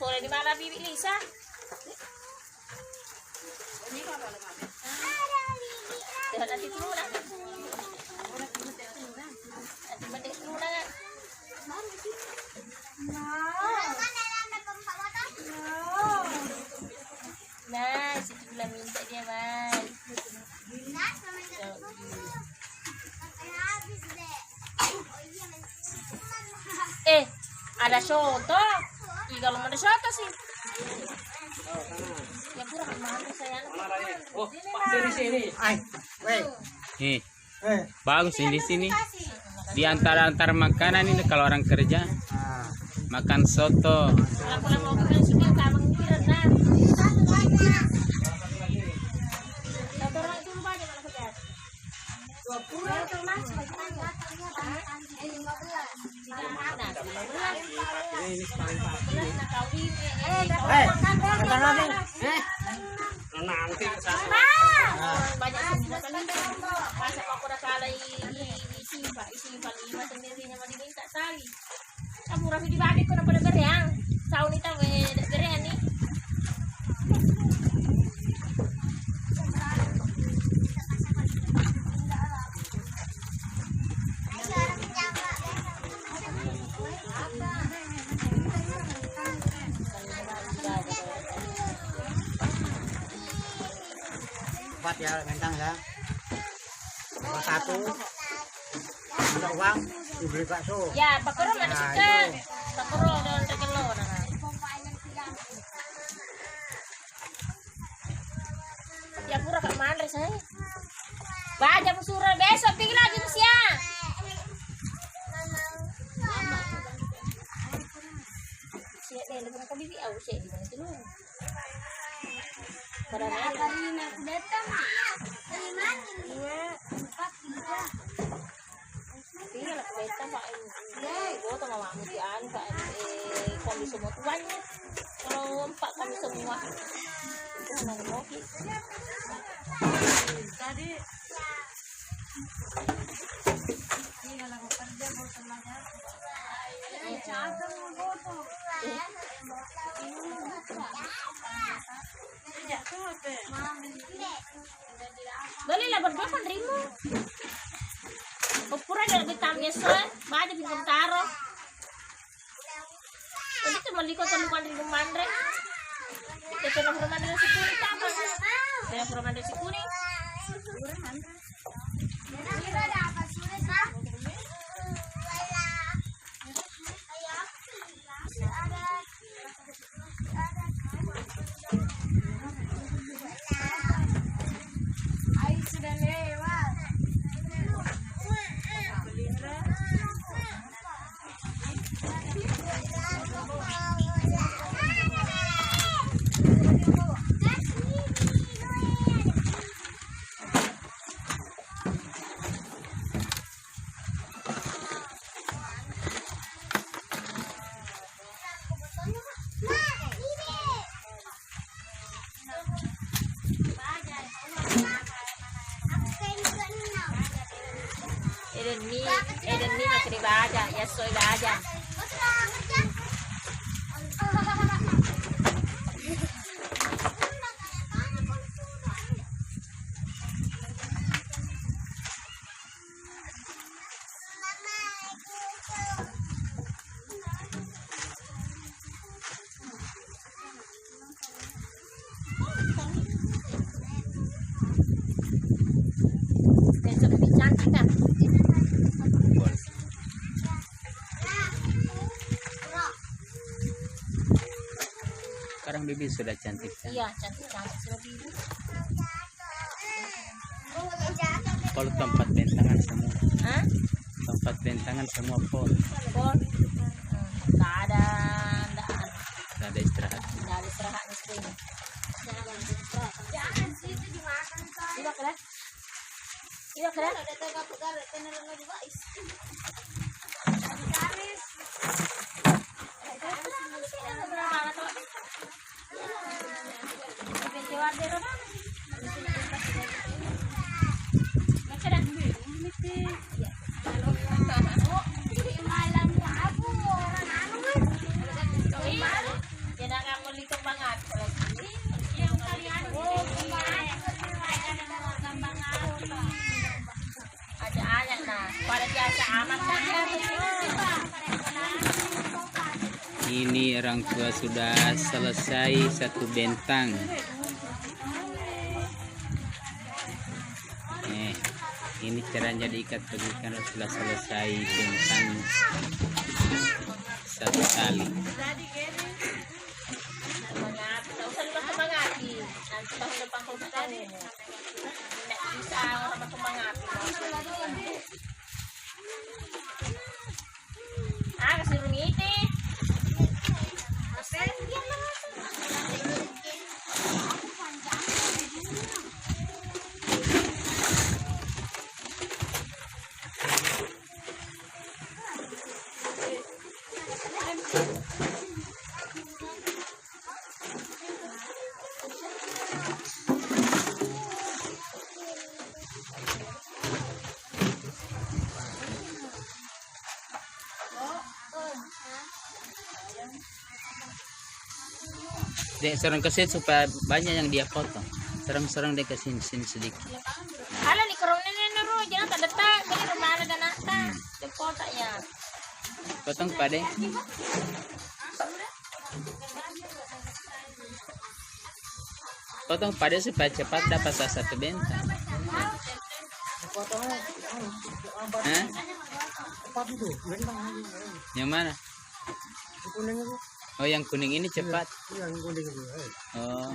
sekolah di mana Bibi Lisa? Nanti turun nanti mending turun kan? Nah, situ bilang minta dia Mas. Ada soto. Kalau ada soto sih. Ya kurang mana saya. Oh, Pak dari sini. Nih, bagus ini di sini. Di antara makanan ini kalau orang kerja makan soto. Kalau pulang mau ke sini kamang kirana. Soto orang itu banyak kalau kerja. 20 tuh Mas, bagaimana? Nanti banyak masa aku udah kalah isi 5 sendirinya mau diminta tali kamu rapi di balik kau pada bereang tahun itu bereang nih Empat ya mentang ya. Satu ada uang dibeli bakso. ya bakoro mana chicken bakoro dan tekelo ya pura kak mandre saya baca pesura besok pergi lagi Mas ya siap deh lebih nak bibi au siap di mana tu lu pada Karina datang. tinggal lah kereta pak gue sama mama mutian pak kami semua tuannya kalau 4 kami semua itu hanya mobil Tadi ini kalau kerja bosan aja. Ada mau foto. Tidak tuh apa? belilah berdua kan rimu ukuran dari hitamnya baca pinjam taruh ini cuma likot temukan rimu mandre kita nomor mandre si kuning apa saya nomor mandre si kuning sudah lewat. Eden ni nak kena baca ya soy baca besok lebih cantik kan Sekarang Bibi sudah cantik kan? iya cantik sudah bibi Kalau tempat bentangan semua. hah Tempat bentangan semua pol. pol nggak ada Gak ada istirahat. di sini jangan sih itu dimakan iya keren ada tengah pegar tenar lagi guys Amat saja. Ini orang tua sudah selesai satu bentang. Ini caranya diikat begini sudah selesai bentang satu tali. Mangati, tak usah lupa mangati. Nanti tahun depan kau bertemu. Tidak bisa orang mangati. Kasih rumiti. Dek serang kesin supaya banyak yang dia potong. Serang-serang dek kesin sedikit. Ala ni kerong nenek ro, jangan tak detak, beli rumah ada dan nata. Cepotak ya. Potong pade. Potong pade supaya cepat dapat satu bentang. Hah? Cepat itu, bentang. Yang mana? Kuning itu. Oh, yang kuning ini cepat. Yang kuning itu. Oh.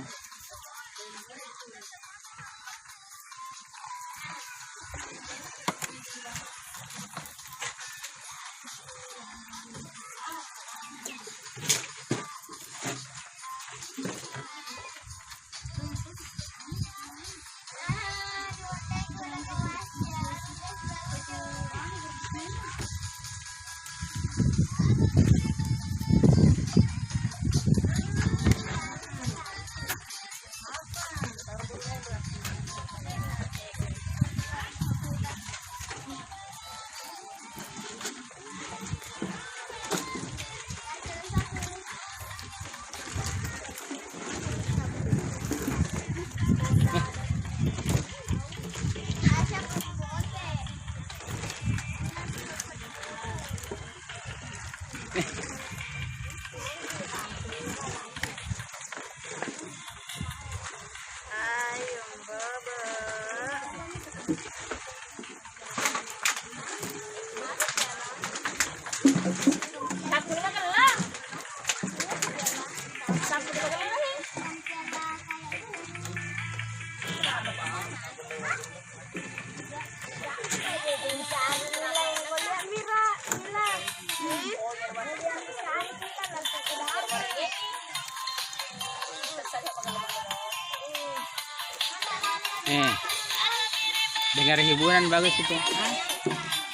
Sapu na lang. Sapu na lang. Dengar hiburan bagus itu.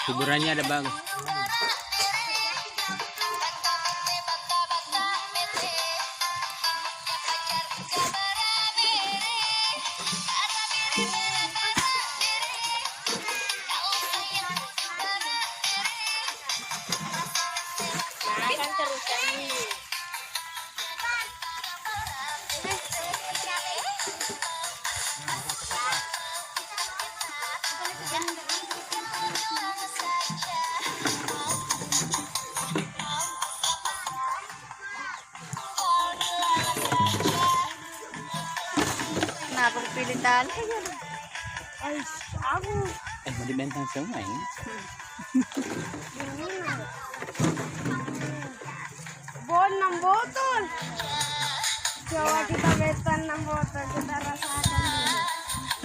Hiburannya ada bagus. Makan terus kami. Kenapa pilih tali? Ay, aku. Mau dibentang semua ini. Bon 6 botol. Coba kita betan 6 botol, kita rasakan dulu.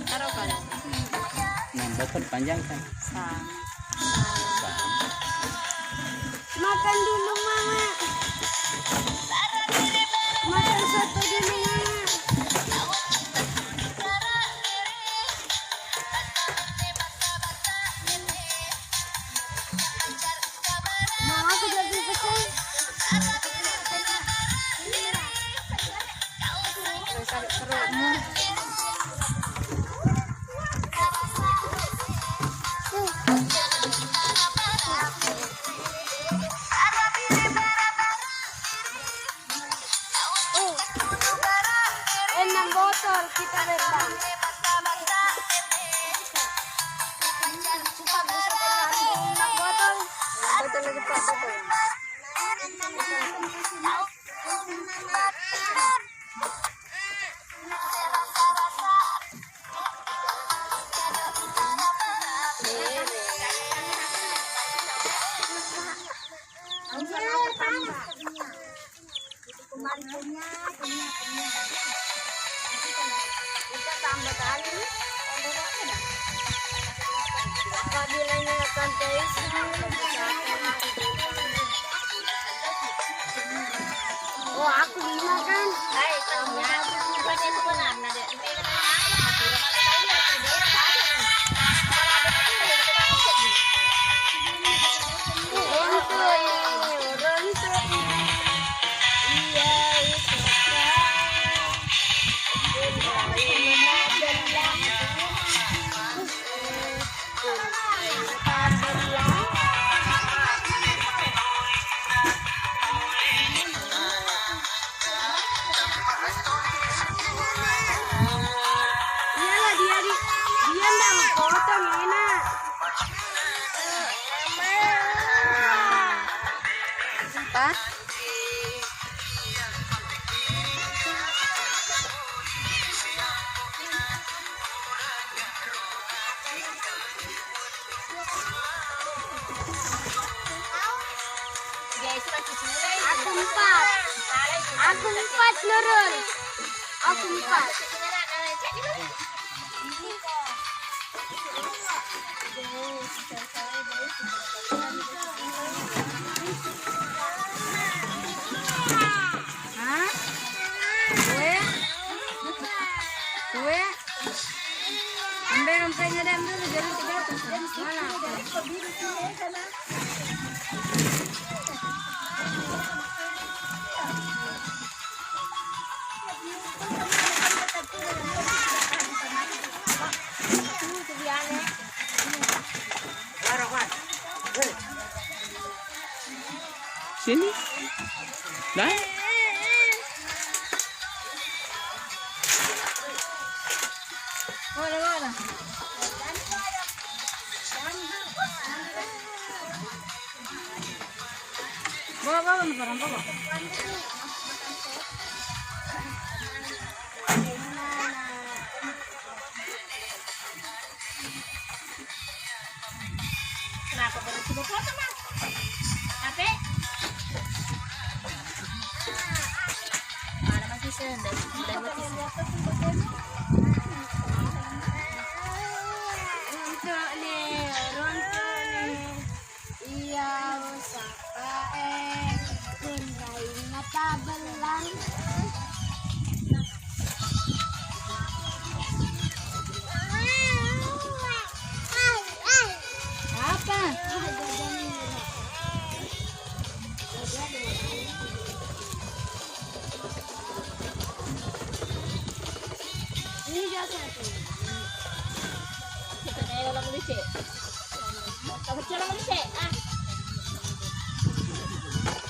Taruh kalau. Nah, botol panjang kan? Makan dulu mama. Makan soto dulu mama. Mama sudah selesai. Enam botol kita betan. Enam botol cepat apa ya? Kita tambah kali. Kabilanya akan terisi. Oh, aku 5 kan? Ay, tambah. Bukan itu benar. Nada. Ini kan masih ramai lagi. Iyalah dia nggak mau potong enak. Apa? Aku 4. Aku 4 Nurul. Aku 4. Hah? Kue? Ambil rompenya dan dulu jadi 300. Mana? Sini. Dah. Mana? Bawa barang bawa. Kenapa baru coba foto, Mas? Apa? Mana masih sendal? Rontok nih. Iya, sapa kundain mata belang. Apa? Ini jasa tuh. Kita nyawa lang ulit eh. Tapos siya lang ulit eh. Ah.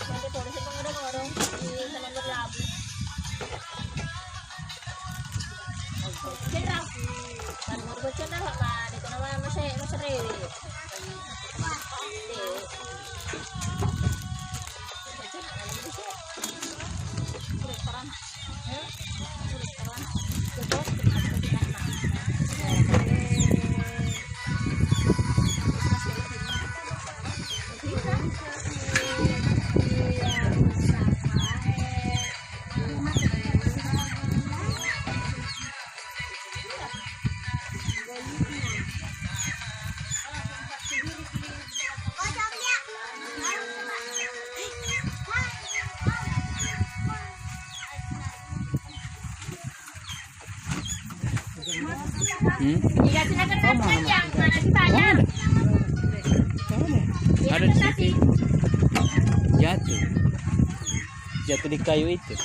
Nanti tulis itong orang-orang. Hindi sa mga labo. Siya lang. Ano mo ba siya na? Dito naman masarili. Hindi. Siya na. Alam mo siya. Ulit parang. Ulit parang. Ito. Iya, silakan panjang. Mana ditanya? Ada di situ. Jatuh di kayu itu.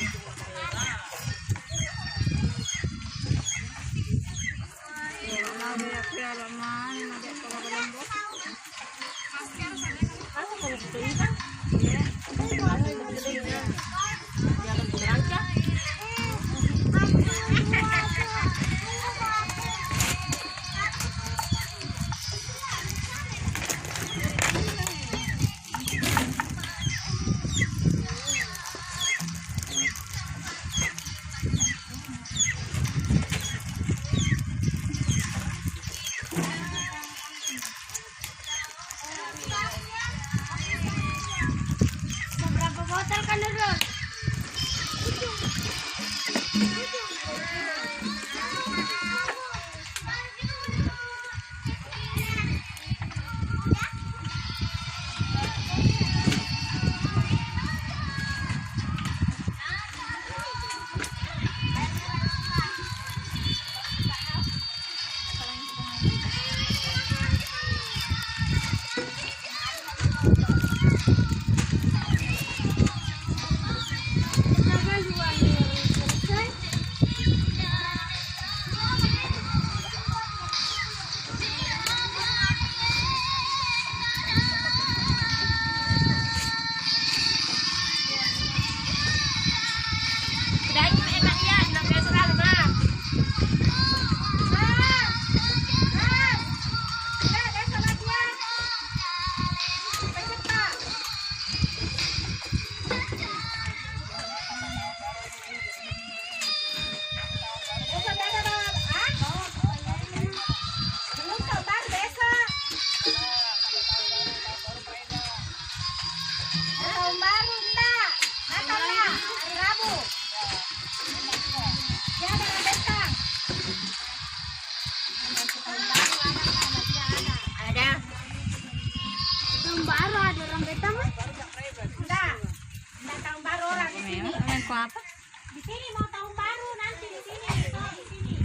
Di sini mau tahun baru nanti di sini. Tuh, di sini.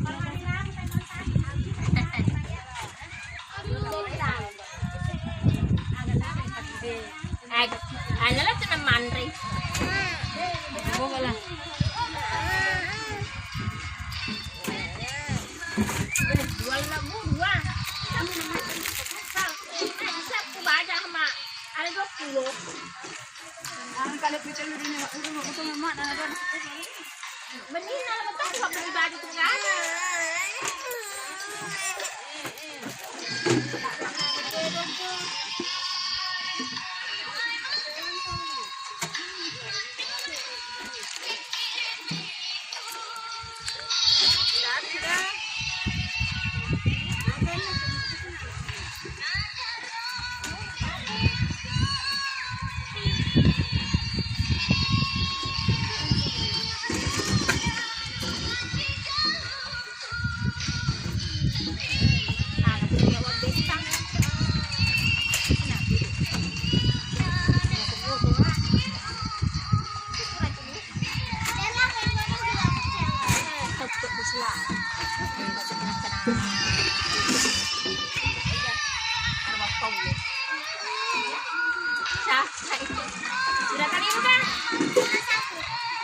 Kalau hari Rabu tanggal 1 nanti ano lang ito naman, Ray. Wala. Jual na mo, dua. Isa ko ba dyan kama? Ano 2 kilo? Ang kalipitan mo din yung ito naman. Benih na lang ito. Kung pribadi ito nga. Sudah tadi bukan?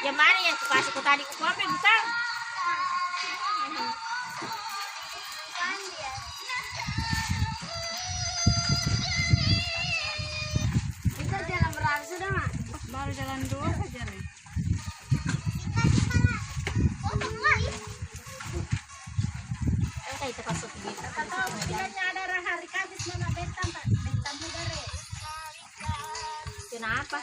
Yang mana yang kasih ko tadi ko kopi bukan? Kita jalan berapa sudah, Mak? Baru jalan 2 saja, Ray. Kita pasok dito. Kayaknya ada hari Kamis mana bentan, Pak? Bentan muda, Ray. Kenapa?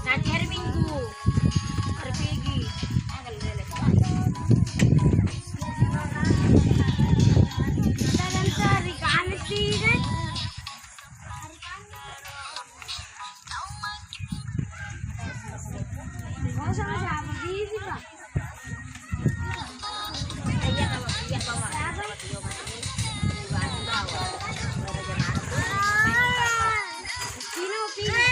Nanti hari Minggu, hari Pegi. Jalan sehari Kamis tidak. Mau sama siapa sih, Pak? Iya mama, iya mama. Sino, Pina?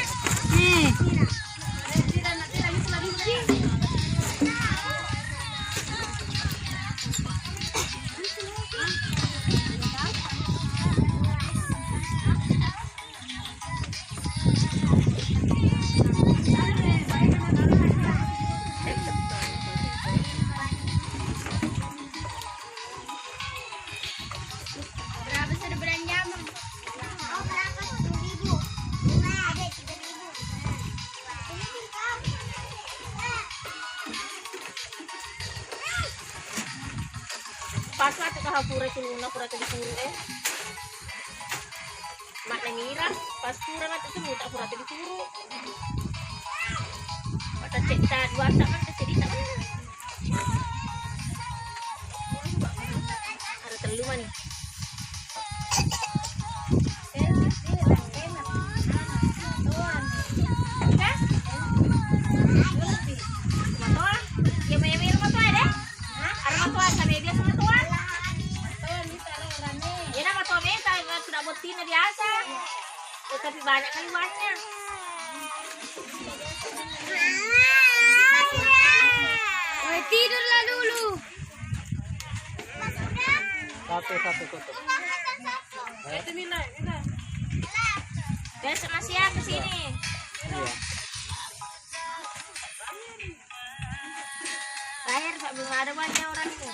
Berapa sudah belanja, Mam? Oh, berapa? 10.000. Ada 3.000. Pas lah kita hapura tuluna pura tadi puru mak nangira pas pura mata semut pura tadi puru mata cek ta dua tak kan jadi tak ada telu nih Tina biasa, tapi banyak kali uangnya. Woi, tidurlah dulu. Satu tutup. Biasa masih ya ke sini. Iya. Bayar Pak, belum ada banyak orang ini.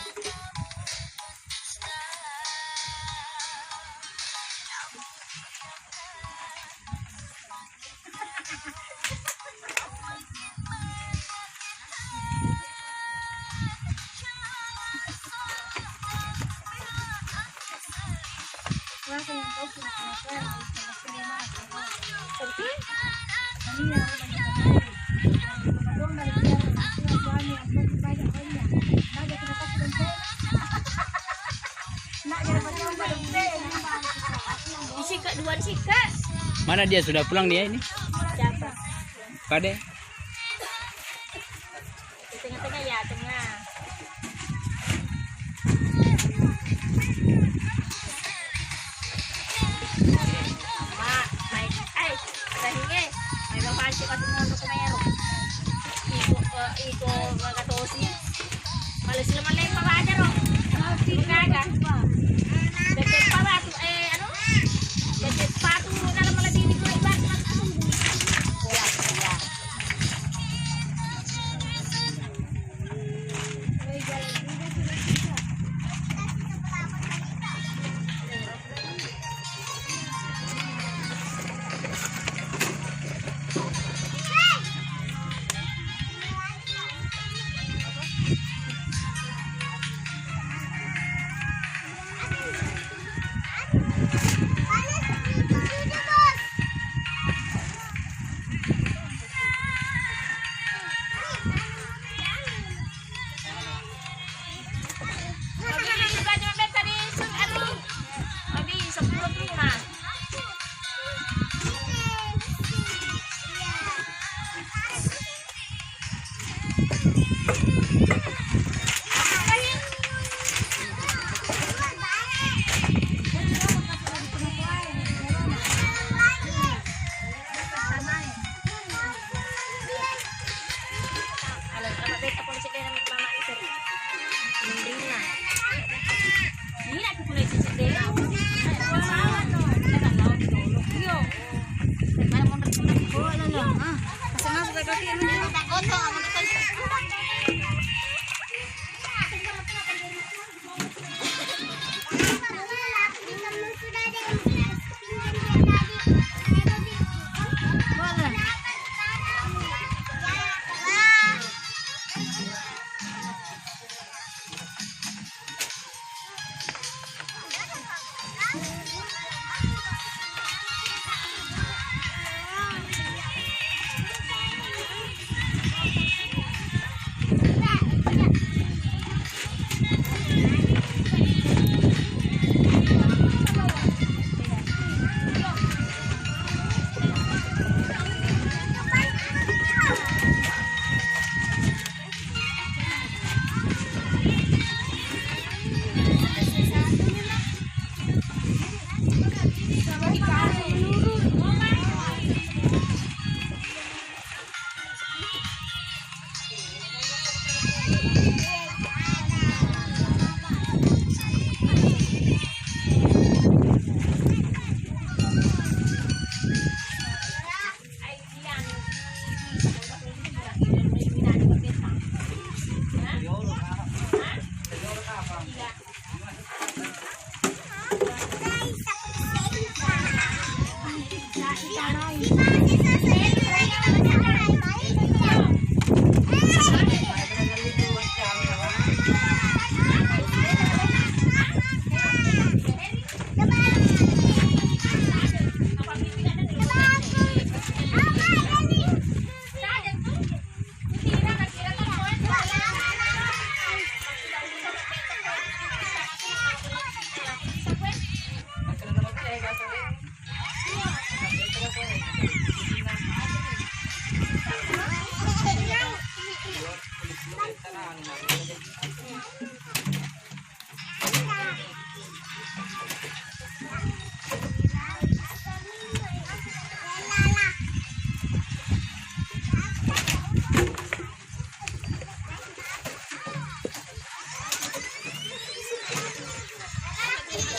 Disikat dua disikat. Mana dia sudah pulang dia ini? Siapa? Kade? Di tengah-tengah ya, tengah. iko magatosi. Malis naman na yung pabaja ro. Kaga. Dagdag pa ba? Ano? Dagdag pa ito na lang maladinig ko iba. Wala.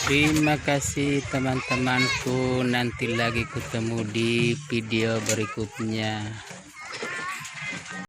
Terima kasih teman-temanku, nanti lagi ketemu di video berikutnya.